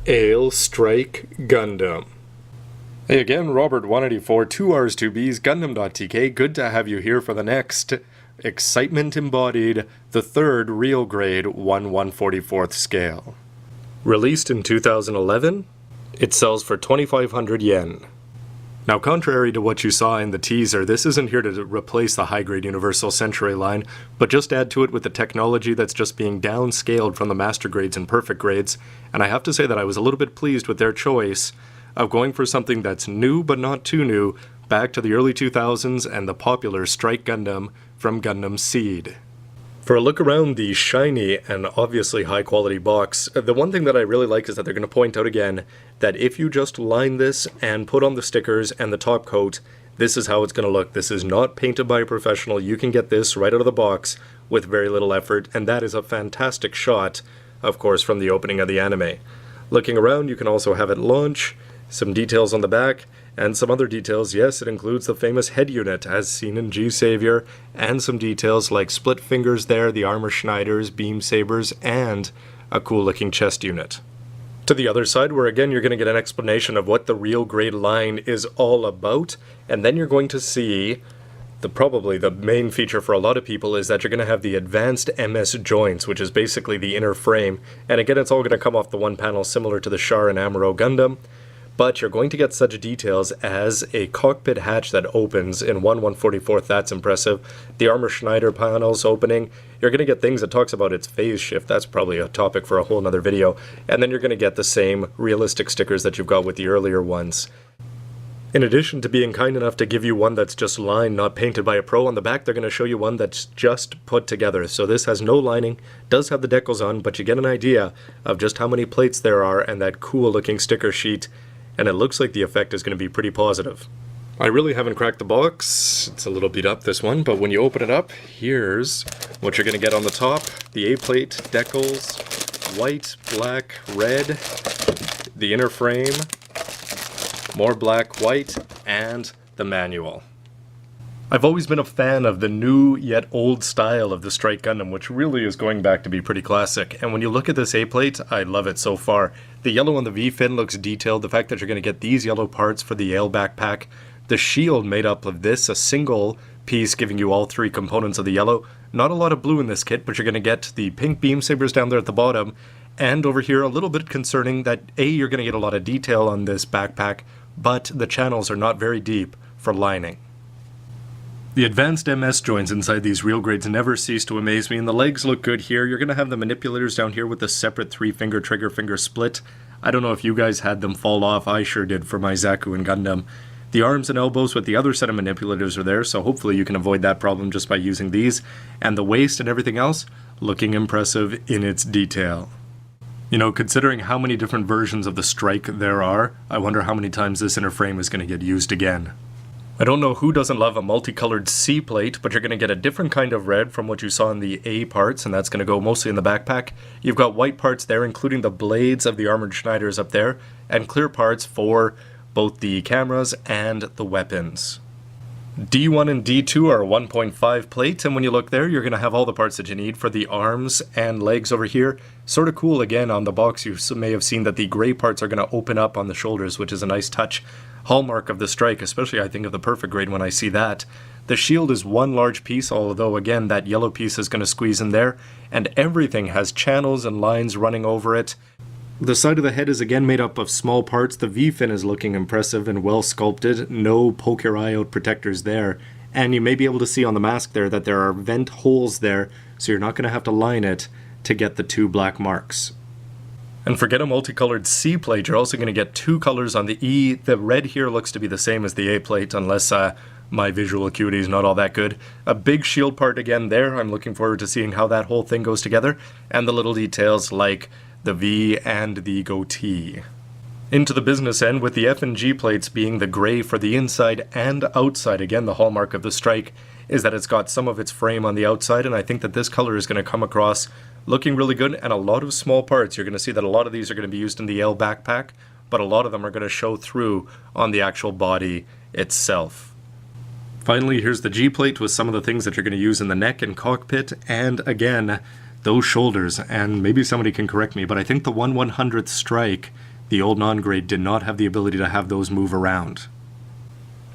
Aile Strike Gundam. Hey again, Robert184, 2Rs, 2Bs, Gundam.tk. Good to have you here for the next Excitement Embodied, the third real grade 1/144th scale. Released in 2011, it sells for 2,500 yen. Now, contrary to what you saw in the teaser, this isn't here to replace the high-grade Universal Century line, but just add to it with the technology that's just being downscaled from the master grades and perfect grades, and I have to say that I was a little bit pleased with their choice of going for something that's new but not too new, back to the early 2000s and the popular Strike Gundam from Gundam Seed. For a look around the shiny and obviously high-quality box, the one thing that I really like is that they're going to point out again that if you just line this and put on the stickers and the top coat, this is how it's going to look. This is not painted by a professional. You can get this right out of the box with very little effort, and that is a fantastic shot, of course, from the opening of the anime. Looking around, you can also have it launch, some details on the back, and some other details. Yes, it includes the famous head unit as seen in G-Savior, and some details like split fingers there, the armor schneiders, beam sabers, and a cool looking chest unit. To the other side, where again you're going to get an explanation of what the real grade line is all about, and then you're going to see probably the main feature for a lot of people is that you're going to have the advanced MS joints, which is basically the inner frame, and again it's all going to come off the one panel similar to the Char and Amuro Gundam. But you're going to get such details as a cockpit hatch that opens in 1/144th, that's impressive. The armor Schneider panels opening. You're going to get things that talks about its phase shift, that's probably a topic for a whole nother video. And then you're going to get the same realistic stickers that you've got with the earlier ones. In addition to being kind enough to give you one that's just lined, not painted by a pro, on the back they're going to show you one that's just put together. So this has no lining, does have the decals on, but you get an idea of just how many plates there are and that cool looking sticker sheet. And it looks like the effect is going to be pretty positive. I really haven't cracked the box. It's a little beat up, this one, but when you open it up, here's what you're going to get on the top. The A-plate, decals, white, black, red, the inner frame, more black, white, and the manual. I've always been a fan of the new yet old style of the Strike Gundam, which really is going back to be pretty classic. And when you look at this A-plate, I love it so far. The yellow on the V-fin looks detailed. The fact that you're going to get these yellow parts for the Aile backpack. The shield made up of this, a single piece giving you all three components of the yellow. Not a lot of blue in this kit, but you're going to get the pink beam sabers down there at the bottom. And over here, a little bit concerning that A, you're going to get a lot of detail on this backpack, but the channels are not very deep for lining. The advanced MS joints inside these real grades never cease to amaze me, and the legs look good here. You're going to have the manipulators down here with the separate 3-finger trigger finger split. I don't know if you guys had them fall off. I sure did for my Zaku and Gundam. The arms and elbows with the other set of manipulators are there, so hopefully you can avoid that problem just by using these. And the waist and everything else looking impressive in its detail. You know, considering how many different versions of the Strike there are, I wonder how many times this inner frame is going to get used again. I don't know who doesn't love a multicolored C plate, but you're going to get a different kind of red from what you saw in the A parts, and that's going to go mostly in the backpack. You've got white parts there, including the blades of the armored Schneiders up there, and clear parts for both the cameras and the weapons. D1 and D2 are a 1.5 plate, and when you look there, you're going to have all the parts that you need for the arms and legs over here. Sort of cool, again, on the box you may have seen that the gray parts are going to open up on the shoulders, which is a nice touch. Hallmark of the Strike, especially I think of the perfect grade when I see that. The shield is one large piece, although again that yellow piece is going to squeeze in there, and everything has channels and lines running over it. The side of the head is again made up of small parts. The V-fin is looking impressive and well sculpted, no poke your eye out protectors there, and you may be able to see on the mask there that there are vent holes there, so you're not going to have to line it to get the two black marks. And forget a multicolored C plate, you're also going to get two colors on the E. The red here looks to be the same as the A plate, unless my visual acuity is not all that good. A big shield part again there, I'm looking forward to seeing how that whole thing goes together, and the little details like the V and the goatee. Into the business end, with the F and G plates being the gray for the inside and outside. Again, the hallmark of the Strike is that it's got some of its frame on the outside, and I think that this color is going to come across looking really good, and a lot of small parts. You're going to see that a lot of these are going to be used in the Aile backpack, but a lot of them are going to show through on the actual body itself. Finally, here's the G-plate with some of the things that you're going to use in the neck and cockpit, and again, those shoulders, and maybe somebody can correct me, but I think the 1/100th Strike The old non-grade did not have the ability to have those move around.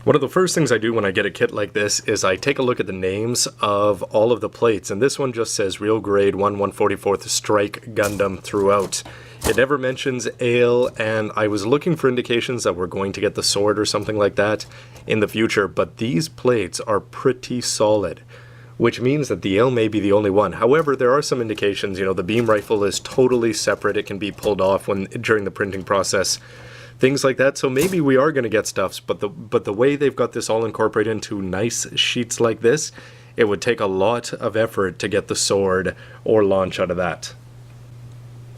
One of the first things I do when I get a kit like this is I take a look at the names of all of the plates, and this one just says Real Grade 1 1/44th Strike Gundam throughout. It never mentions Aile, and I was looking for indications that we're going to get the sword or something like that in the future, but these plates are pretty solid, which means that the Aile may be the only one. However, there are some indications, you know, the beam rifle is totally separate, it can be pulled off during the printing process. Things like that, so maybe we are going to get stuffs, but the way they've got this all incorporated into nice sheets like this, it would take a lot of effort to get the sword or launch out of that.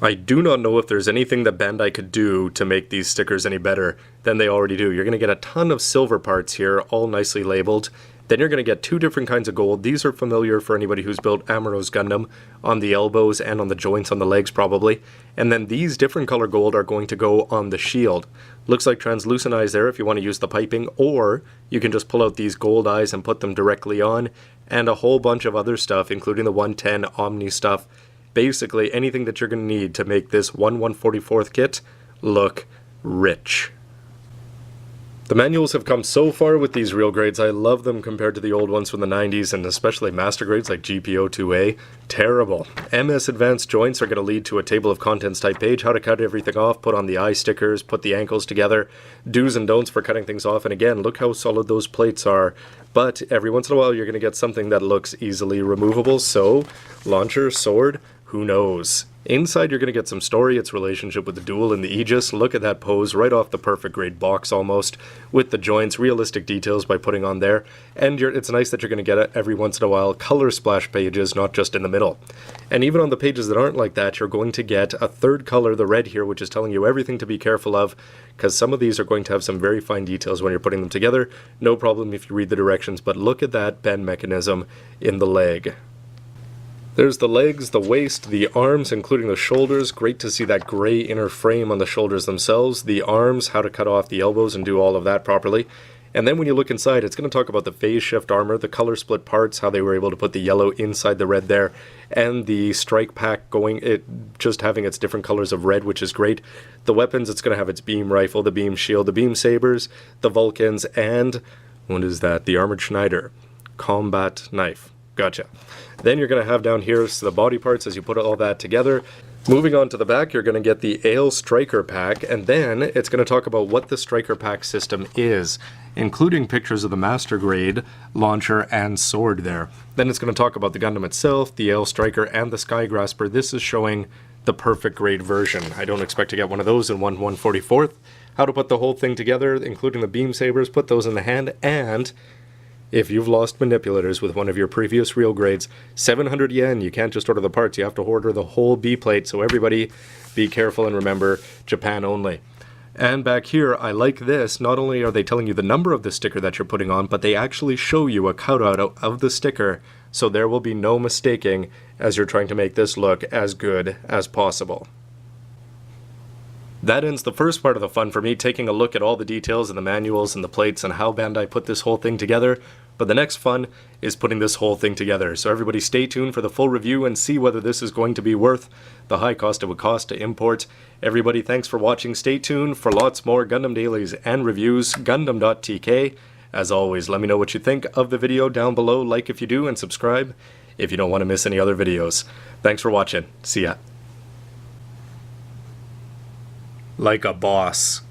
I do not know if there's anything that Bandai could do to make these stickers any better than they already do. You're going to get a ton of silver parts here, all nicely labeled. Then you're going to get two different kinds of gold. These are familiar for anybody who's built Amuro's Gundam, on the elbows and on the joints on the legs probably. And then these different color gold are going to go on the shield. Looks like translucent eyes there if you want to use the piping, or you can just pull out these gold eyes and put them directly on, and a whole bunch of other stuff, including the 110 Omni stuff. Basically anything that you're going to need to make this 1 1/44th kit look rich. The manuals have come so far with these real grades. I love them compared to the old ones from the 90s, and especially master grades like GPO2A. Terrible. MS Advanced Joints are going to lead to a table of contents type page, how to cut everything off, put on the eye stickers, put the ankles together, do's and don'ts for cutting things off, and again, look how solid those plates are. But every once in a while you're going to get something that looks easily removable, so launcher, sword, who knows? Inside you're going to get some story, its relationship with the duel and the Aegis. Look at that pose, right off the perfect grade box almost, with the joints, realistic details by putting on there. And it's nice that you're going to get it every once in a while, color splash pages, not just in the middle. And even on the pages that aren't like that, you're going to get a third color, the red here, which is telling you everything to be careful of, because some of these are going to have some very fine details when you're putting them together. No problem if you read the directions, but look at that bend mechanism in the leg. There's the legs, the waist, the arms, including the shoulders. Great to see that gray inner frame on the shoulders themselves. The arms, how to cut off the elbows and do all of that properly. And then when you look inside, it's going to talk about the phase shift armor, the color split parts, how they were able to put the yellow inside the red there, and the strike pack just having its different colors of red, which is great. The weapons, it's going to have its beam rifle, the beam shield, the beam sabers, the Vulcans, and what is that? The armored Schneider combat knife. Gotcha. Then you're going to have down here the body parts as you put all that together. Moving on to the back, you're going to get the Aile Striker Pack, and then it's going to talk about what the Striker Pack system is, including pictures of the Master Grade launcher and sword there. Then it's going to talk about the Gundam itself, the Aile Striker, and the Sky Grasper. This is showing the perfect grade version. I don't expect to get one of those in 1 1/44th. How to put the whole thing together, including the beam sabers, put those in the hand, and if you've lost manipulators with one of your previous real grades, 700 yen, you can't just order the parts, you have to order the whole B plate, so everybody be careful and remember, Japan only. And back here, I like this, not only are they telling you the number of the sticker that you're putting on, but they actually show you a cutout of the sticker, so there will be no mistaking as you're trying to make this look as good as possible. That ends the first part of the fun for me, taking a look at all the details and the manuals and the plates and how Bandai put this whole thing together. But the next fun is putting this whole thing together. So everybody stay tuned for the full review and see whether this is going to be worth the high cost it would cost to import. Everybody, thanks for watching. Stay tuned for lots more Gundam dailies and reviews. Gundam.tk. As always, let me know what you think of the video down below. Like if you do, and subscribe if you don't want to miss any other videos. Thanks for watching. See ya. Like a boss.